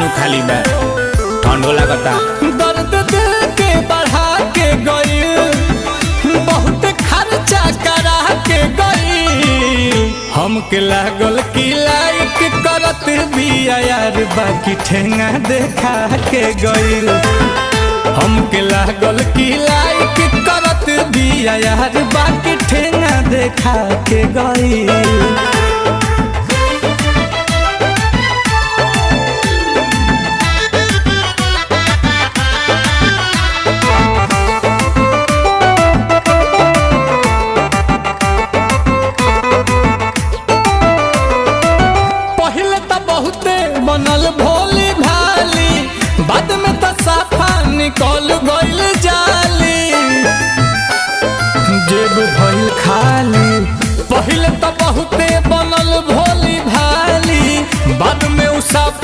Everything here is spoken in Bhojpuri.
नु खाली बा ठंडो लगता। दर्द दिल के बढ़ा के गई, बहुत खर्चा करा के गई। हमके लागल की लाइक करत बिया यार, बाकी ठेंगा देखा के गई। हमके लागल की लाइक करत बिया यार, बाकी ठेंगा देखा के गई। बनल भोली भाली, बाद में तो साफा निकल गइल जाली। जेब भइल खाली, पहले तो बहुते बनल भोली भाली, बाद में उ साफा